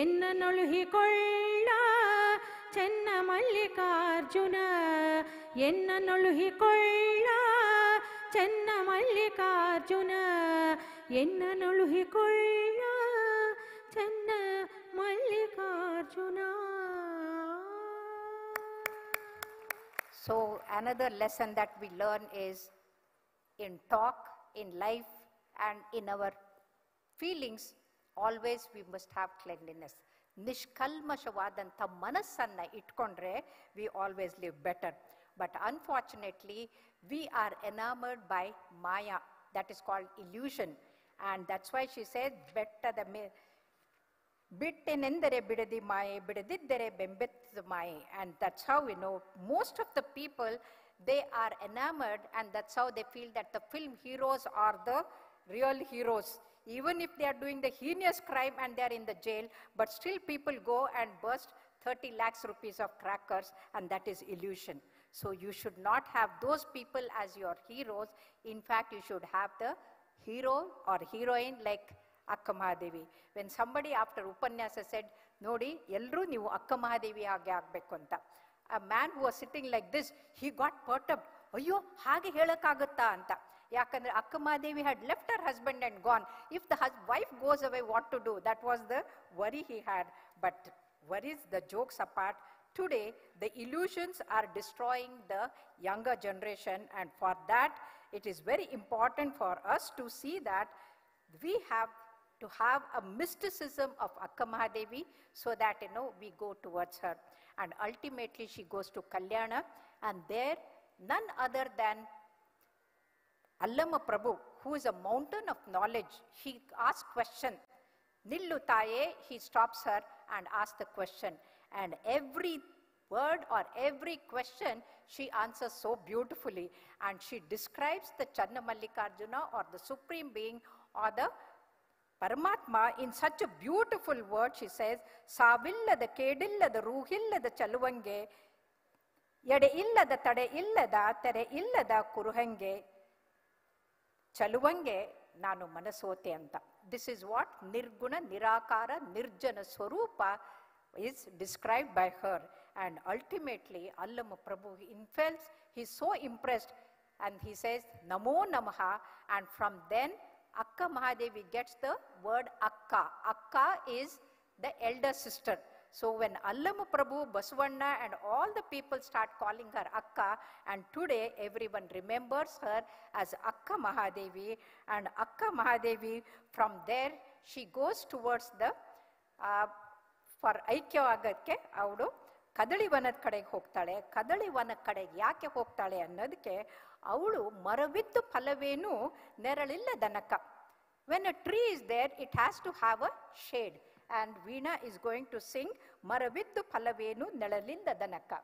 ಎನ್ನ ನೊಳುಹಿಕೊಳ್ಳ ಚೆನ್ನ ಮಲ್ಲಿಕಾರ್ಜುನ ಎನ್ನ ನೊಳುಹಿಕೊಳ್ಳ ಚೆನ್ನ ಮಲ್ಲಿಕಾರ್ಜುನ ಎನ್ನ ನೊಳುಹಿಕೊಳ್ಳ ಚೆನ್ನ Mallikarjuna. So another lesson that we learn is in talk, in life, and in our feelings, always we must have cleanliness. ನಿಷ್ಕಲ್ಮಶವಾದಂಥ ಮನಸ್ಸನ್ನು ಇಟ್ಕೊಂಡ್ರೆ we always live better. But unfortunately, we are enamored by Maya, that is called illusion. And that's why she says, ಬೆಟ್ಟದ ಬಿಟ್ಟೆನೆಂದರೆ ಬಿಡದಿ ಮಾಯೆ ಬಿಡದಿದ್ದರೆ ಬೆಂಬೆತ್ತದ ಮಾಯೆ. And that's how we know most of the people, they are enamored, and that's how they feel that the film heroes are the real heroes. Even if they are doing the heinous crime and they are in the jail, but still people go and burst 30 lakhs rupees of crackers, and that is illusion. So you should not have those people as your heroes. In fact, you should have the hero or heroine like Akka Mahadevi. When somebody after Upanyasa said, Nodi, ಎಲ್ಲರೂ ನೀವು ಅಕ್ಕ ಮಹಾದೇವಿ ಹಾಗೆ ಆಗಬೇಕು ಅಂತ. A man who was sitting like this, he got perturbed. ಅಯ್ಯೋ ಹಾಗೆ ಹೇಳಕ್ಕಾಗುತ್ತಾ ಅಂತ. ಯಾಕಂದ್ರೆ ಅಕ್ಕ Mahadevi had left her husband and gone. If the wife goes away, what to do? That was the worry he had. But worries, the jokes apart, today the illusions are destroying the younger generation, and for that it is very important for us to see that we have to have a mysticism of Akka Mahadevi so that we go towards her. And ultimately she goes to Kalyana, and there none other than Allama Prabhu, who is a mountain of knowledge, he asks question. Nillu Taye, he stops her and asks the question. And every word or every question she answers so beautifully. And she describes the Channa Mallikarjuna or the Supreme Being or the Paramatma in such a beautiful word. She says, Savillada kedillada ruhillada chaluvange, yade illada tade illada tere illada kuruhange, chaluvange nanu manasote anta. This is what Nirguna, Nirakara, Nirjana Swarupa is described by her. And ultimately, Allama Prabhu, he's so impressed, and he says, Namo Namaha, and from then, Akka Mahadevi gets the word Akka. Akka is the elder sister. So when Allama Prabhu, Basavanna, and all the people start calling her Akka, and today everyone remembers her as Akka Mahadevi, and Akka Mahadevi, from there, she goes towards the, for ಐಕ್ಯವಾಗಕ್ಕೆ ಅವಳು ಕದಳಿವನದ ಕಡೆಗೆ ಹೋಗ್ತಾಳೆ. ಕದಳಿವನದ ಕಡೆಗೆ ಯಾಕೆ ಹೋಗ್ತಾಳೆ ಅನ್ನೋದಕ್ಕೆ ಅವಳು ಮರವಿದ್ದು ಫಲವೇನು ನೆರಳಿಲ್ಲ ದನಕ. When a tree is there, it has to have a shade. and Veena is going to sing Maraviddu Phalavenu Nelalinda Danaka.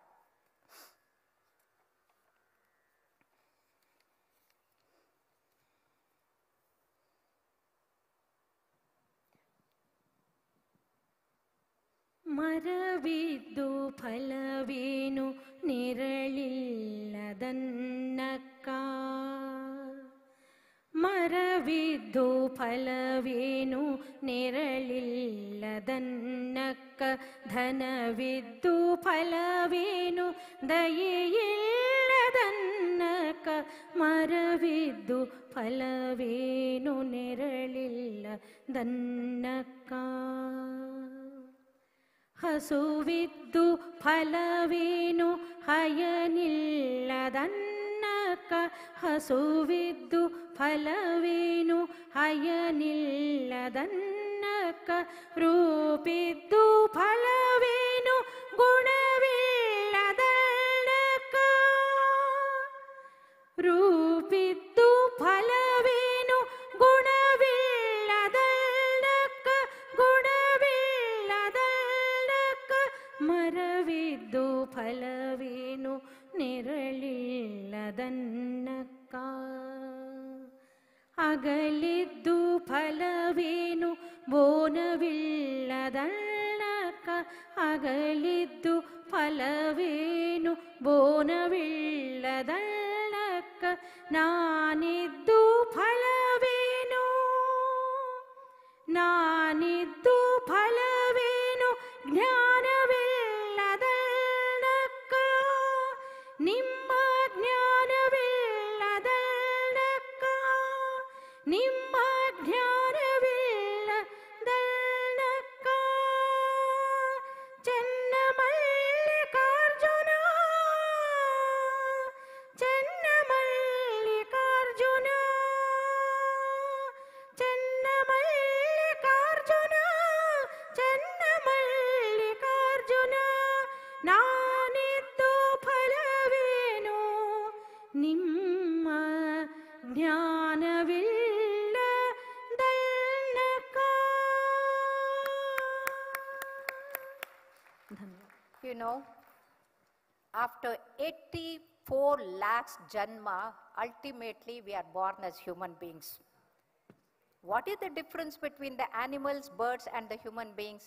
ಮರವಿದ್ದು ಫಲವೇನು ನಿರಳಿಲ್ಲದನ್ನಕ್ಕ ಮರವಿದ್ದು ಫಲವೇನು ನಿರಳಿಲ್ಲದನ್ನಕ್ಕ ಧನವಿದ್ದು ಫಲವೇನು ದಯೆಯಿಲ್ಲದನ್ನಕ್ಕ ಮರವಿದ್ದು ಫಲವೇನು ನಿರಳಿಲ್ಲದನ್ನಕ್ಕ ಹಸುವಿದ್ದು ಫಲವೇನು ಹಯನಿಲ್ಲದನ್ನಕ್ಕ ಹಸುವಿದ್ದು ಫಲವೇನು ಹಯನಿಲ್ಲದನ್ನಕ್ಕ ರೂಪಿದ್ದು ಫಲವೇನು ಗುಣವಿಲ್ಲದನ್ನಕ್ಕ ರೂಪಿದ್ದು ಫಲವೇನು ಗುಣವಿಲ್ಲದನ್ನಕ್ಕ ಗುಣವಿಲ್ಲದನ್ನಕ್ಕ ಮರವಿದ್ದು ಫಲವೇನು ನಿರಳಿಲ್ಲದನ್ನಕ್ಕ ಅಗಲಿದ್ದು ಫಲವೇನು ಬೋನವಿಲ್ಲದನ್ನಕ್ಕ ಅಗಲಿದ್ದು ಫಲವೇನು ಬೋನವಿಲ್ಲದನ್ನಕ್ಕ ನಾನಿದ್ದು ಫಲವೇನು ನಾನಿದ್ದು ಫಲವೇನು ಜ್ಞಾನವಿಲ್ಲದನ್ನಕ್ಕ ನಿಮ್ಮ ಜ್ಞಾನವಿಲ್ಲದನ್ನಕ್ಕ ನಿಮ್ಮ ಜ್ಞಾನವಿಲ್ಲದನ್ನಕ್ಕ ಚನ್ನಮಲ್ಲಿಕಾರ್ಜುನ ಚನ್ನಮಲ್ಲಿಕಾರ್ಜುನ ಚನ್ನಮಲ್ಲಿಕಾರ್ಜುನ ಚನ್ನಮಲ್ಲಿಕಾರ್ಜುನ ನಾನಿದ್ದು ಫಲವೇನು ನಿಮ್ಮ ಜ್ಞಾನವಿಲ್ಲದನ್ನಕ್ಕ. You know, after 84 lakhs janma, ultimately we are born as human beings. What is the difference between the animals, birds and the human beings?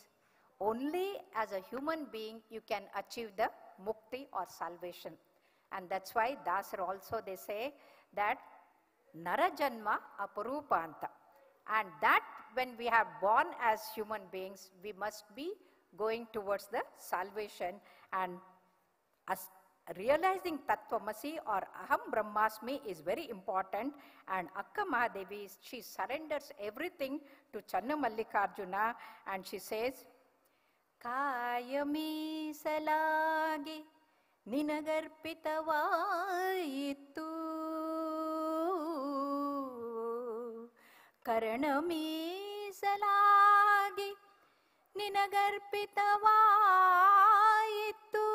Only as a human being you can achieve the mukti or salvation. And that's why Dasar also they say that Nara Janma Aparupa anta. And that when we have born as human beings, we must be going towards the salvation and realizing Tattvamasi or Aham Brahmasmi is very important. And Akka Mahadevi, she surrenders everything to Channamallikarjuna and she says, Kayamisalagi Ninagarpitavaitu Karanamisalagi Ninagarpitavaitu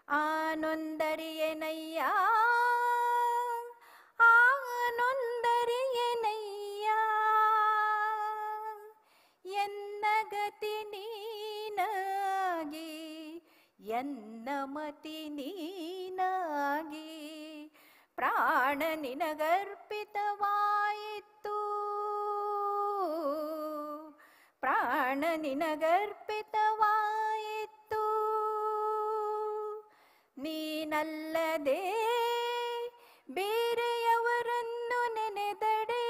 Anondariyenayya Anondariyenayya Yennagati neenagi Yennamati neenagi Prana ninagarpitavaitu Prana ninagarpitavaitu ನೀನಲ್ಲದೆ ಬೇರೆಯವರನ್ನು ನೆನೆದಡೆ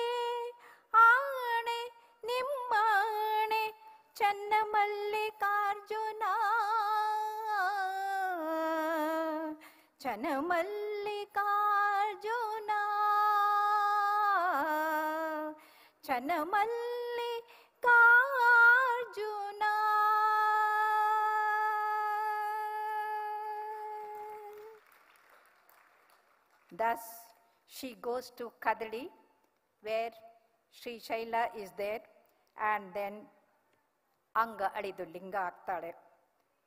ಆಣೆ ನಿಮ್ಮಾಣೆ Channamallikarjuna Channamallikarjuna Channamallikarjuna. Thus, she goes to Kadadi, where Sri Shaila is there, and then Anga Alidu Linga Aktade.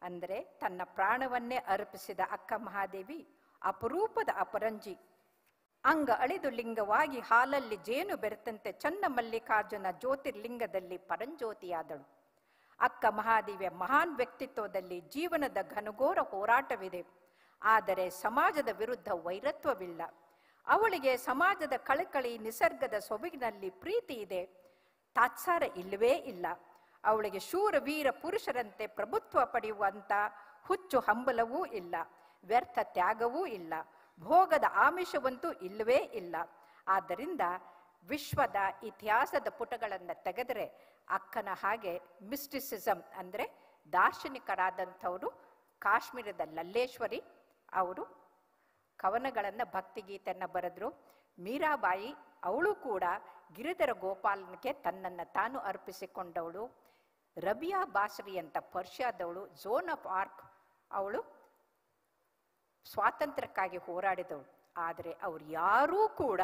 Andre, Tanna Pranavanne Arpisida Akka Mahadevi, Apurupada Aparanji. ಅಂಗ ಅಳಿದು ಲಿಂಗವಾಗಿ ಹಾಲಲ್ಲಿ ಜೇನು ಬೆರೆತಂತೆ ಚನ್ನ ಮಲ್ಲಿಕಾರ್ಜುನ ಜ್ಯೋತಿರ್ಲಿಂಗದಲ್ಲಿ ಪರಂಜ್ಯೋತಿಯಾದಳು. ಅಕ್ಕ ಮಹಾದೇವಿಯ ಮಹಾನ್ ವ್ಯಕ್ತಿತ್ವದಲ್ಲಿ ಜೀವನದ ಘನಘೋರ ಹೋರಾಟವಿದೆ. ಆದರೆ ಸಮಾಜದ ವಿರುದ್ಧ ವೈರತ್ವವಿಲ್ಲ. ಅವಳಿಗೆ ಸಮಾಜದ ಕಳಕಳಿ, ನಿಸರ್ಗದ ಸೊಬಗಿನಲ್ಲಿ ಪ್ರೀತಿ ಇದೆ. ತಾತ್ಸಾರ ಇಲ್ಲವೇ ಇಲ್ಲ. ಅವಳಿಗೆ ಶೂರ ವೀರ ಪುರುಷರಂತೆ ಪ್ರಭುತ್ವ ಪಡೆಯುವಂಥ ಹುಚ್ಚು ಹಂಬಲವೂ ಇಲ್ಲ. ವ್ಯರ್ಥ ತ್ಯಾಗವೂ ಇಲ್ಲ. ಭೋಗದ ಆಮಿಷವಂತೂ ಇಲ್ಲವೇ ಇಲ್ಲ. ಆದ್ದರಿಂದ ವಿಶ್ವದ ಇತಿಹಾಸದ ಪುಟಗಳನ್ನು ತೆಗೆದರೆ ಅಕ್ಕನ ಹಾಗೆ ಮಿಸ್ಟಿಸಿಸಮ್ ಅಂದರೆ ದಾರ್ಶನಿಕರಾದಂಥವರು ಕಾಶ್ಮೀರದ ಲಲ್ಲೇಶ್ವರಿ ಅವರು ಕವನಗಳನ್ನು ಭಕ್ತಿಗೀತೆಯನ್ನು ಬರೆದ್ರು. ಮೀರಾಬಾಯಿ ಅವಳು ಕೂಡ ಗಿರಿಧರ ಗೋಪಾಲನಿಗೆ ತನ್ನನ್ನು ತಾನು ಅರ್ಪಿಸಿಕೊಂಡವಳು. ರಬಿಯಾ ಬಾಸ್ರಿ ಅಂತ ಪರ್ಷಿಯಾದವಳು, ಝೋನ್ ಆಫ್ ಆರ್ಕ್ ಅವಳು ಸ್ವಾತಂತ್ರ್ಯಕ್ಕಾಗಿ ಹೋರಾಡಿದವಳು. ಆದರೆ ಅವ್ರು ಯಾರೂ ಕೂಡ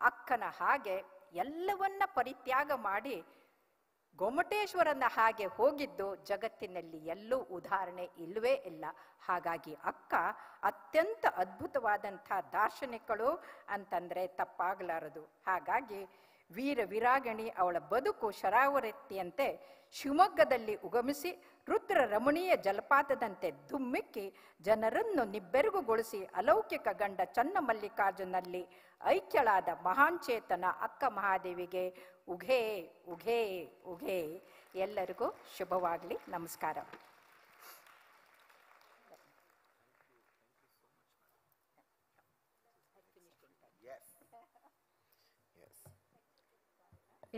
ಅಕ್ಕನ ಹಾಗೆ ಎಲ್ಲವನ್ನ ಪರಿತ್ಯಾಗ ಮಾಡಿ ಗೊಮ್ಮಟೇಶ್ವರನ ಹಾಗೆ ಹೋಗಿದ್ದು ಜಗತ್ತಿನಲ್ಲಿ ಎಲ್ಲೂ ಉದಾಹರಣೆ ಇಲ್ಲವೇ ಇಲ್ಲ. ಹಾಗಾಗಿ ಅಕ್ಕ ಅತ್ಯಂತ ಅದ್ಭುತವಾದಂಥ ದಾರ್ಶನಿಕಳು ಅಂತಂದರೆ ತಪ್ಪಾಗಲಾರದು. ಹಾಗಾಗಿ ವೀರ ವಿರಾಗಣಿ ಅವಳ ಬದುಕು ಶರಾವೃತ್ತಿಯಂತೆ ಶಿವಮೊಗ್ಗದಲ್ಲಿ ಉಗಮಿಸಿ ರುದ್ರ ರಮಣೀಯ ಜಲಪಾತದಂತೆ ಧುಮ್ಮಿಕ್ಕಿ ಜನರನ್ನು ನಿಬ್ಬೆರಗುಗೊಳಿಸಿ ಅಲೌಕಿಕ ಗಂಡ ಚನ್ನ ಮಲ್ಲಿಕಾರ್ಜುನಲ್ಲಿ ಐಕ್ಯಳಾದ ಮಹಾನ್ ಚೇತನ ಅಕ್ಕ ಮಹಾದೇವಿಗೆ ಉಘೇ ಉಘೇ ಉಘೇ. ಎಲ್ಲರಿಗೂ ಶುಭವಾಗಲಿ. ನಮಸ್ಕಾರ.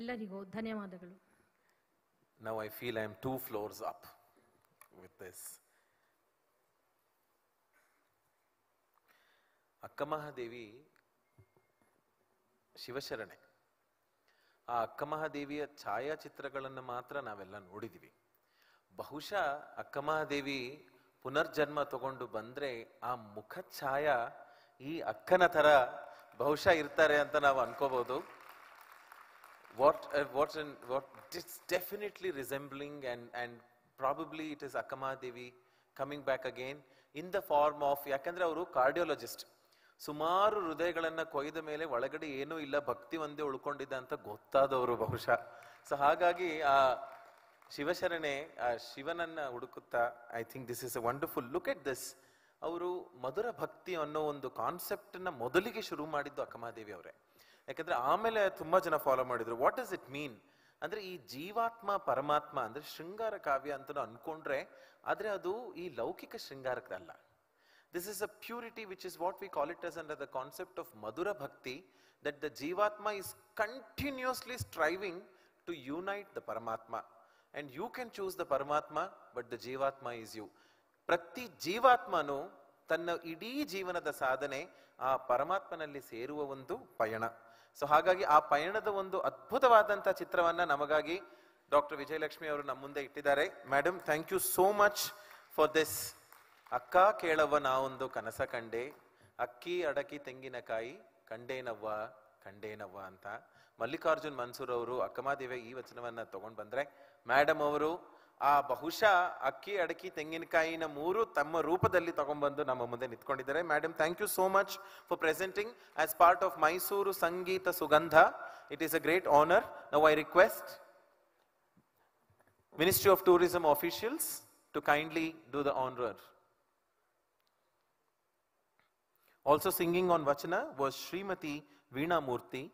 ಎಲ್ಲರಿಗೂ ಧನ್ಯವಾದಗಳು. Now I feel I am 2 floors up with this. ಅಕ್ಕ ಮಹಾದೇವಿ ಶಿವಶರಣೆ. ಆ ಅಕ್ಕ ಮಹಾದೇವಿಯ ಛಾಯಾಚಿತ್ರಗಳನ್ನು ಮಾತ್ರ ನಾವೆಲ್ಲ ನೋಡಿದೀವಿ. ಬಹುಶಃ ಅಕ್ಕ ಮಹಾದೇವಿ ಪುನರ್ಜನ್ಮ ತಗೊಂಡು ಬಂದ್ರೆ ಆ ಮುಖ ಛಾಯ ಈ ಅಕ್ಕನ ತರ ಬಹುಶಃ ಇರ್ತಾರೆ ಅಂತ ನಾವು ಅನ್ಕೋಬಹುದು. What it's definitely resembling and probably it is Akka Mahadevi coming back again in the form of, ಯಾಕಂದ್ರೆ ಅವರು ಕಾರ್ಡಿಯೋಲಜಿಸ್ಟ್. ಸುಮಾರು ಹೃದಯಗಳನ್ನ ಕೊಯ್ದ ಮೇಲೆ ಒಳಗಡೆ ಏನೂ ಇಲ್ಲ, ಭಕ್ತಿ ಒಂದೇ ಉಳ್ಕೊಂಡಿದ್ದ ಅಂತ ಗೊತ್ತಾದವರು ಬಹುಶಃ. ಸೊ ಹಾಗಾಗಿ ಆ ಶಿವಶರಣೆ ಆ ಶಿವನನ್ನ ಹುಡುಕುತ್ತಾ, I think this is a wonderful. Look at this. ಅವರು ಮಧುರ ಭಕ್ತಿ ಅನ್ನೋ ಒಂದು ಕಾನ್ಸೆಪ್ಟ್ ನ ಮೊದಲಿಗೆ ಶುರು ಮಾಡಿದ್ದು ಅಕ್ಕ ಮಹಾದೇವಿ ಅವರೇ. ಯಾಕಂದ್ರೆ ಆಮೇಲೆ ತುಂಬಾ ಜನ ಫಾಲೋ ಮಾಡಿದ್ರು. ವಾಟ್ ಡಸ್ ಇಟ್ ಮೀನ್ ಅಂದ್ರೆ ಈ ಜೀವಾತ್ಮ ಪರಮಾತ್ಮ ಅಂದ್ರೆ ಶೃಂಗಾರ ಕಾವ್ಯ ಅಂತ ಅನ್ಕೊಂಡ್ರೆ, ಆದ್ರೆ ಅದು ಈ ಲೌಕಿಕ ಶೃಂಗಾರಕ್ಕಲ್ಲ. This is a purity which is what we call it as under the concept of madhura bhakti, that the jivatma is continuously striving to unite the paramatma, and you can choose the paramatma but the jivatma is you. ಪ್ರತಿ ಜೀವಾತ್ಮನು ತನ್ನ ಇಡೀ ಜೀವನದ ಸಾಧನೆ ಆ ಪರಮಾತ್ಮನಲ್ಲಿ ಸೇರುವ ಒಂದು ಪಯಣ. ಸೊ ಹಾಗಾಗಿ ಆ ಪಯಣದ ಒಂದು ಅದ್ಭುತವಾದಂತಹ ಚಿತ್ರವನ್ನ ನಮಗಾಗಿ ಡಾಕ್ಟರ್ ವಿಜಯಲಕ್ಷ್ಮಿ ಅವರು ನಮ್ಮ ಮುಂದೆ ಇಟ್ಟಿದ್ದಾರೆ. Madam, thank you so much for this. ಅಕ್ಕ ಕೇಳವ್ವ ನಾವೊಂದು ಕನಸ ಕಂಡೆ, ಅಕ್ಕಿ ಅಡಕಿ ತೆಂಗಿನಕಾಯಿ ಕಂಡೇನವ್ವ ಕಂಡೇನವ್ವ ಅಂತ ಮಲ್ಲಿಕಾರ್ಜುನ್ ಮನ್ಸೂರ್ ಅವರು ಅಕ್ಕಮಹಾದೇವಿ ಈ ವಚನವನ್ನ ತಗೊಂಡ್ ಬಂದ್ರೆ, ಮೇಡಮ್ ಅವರು ಆ ಬಹುಶಃ ಅಕ್ಕಿ ಅಡಕಿ ತೆಂಗಿನಕಾಯಿನ ಮೂರು ತಮ್ಮ ರೂಪದಲ್ಲಿ ತಗೊಂಡ್ಬಂದು ನಮ್ಮ ಮುಂದೆ ನಿಂತ್ಕೊಂಡಿದ್ದಾರೆ. Madam, thank you so much for presenting as part of Mysuru Sangeetha Sugandha. It is a great honour. Now I request Ministry of Tourism officials to kindly do the honor. Also singing on Vachana was Srimati Veena Murthy.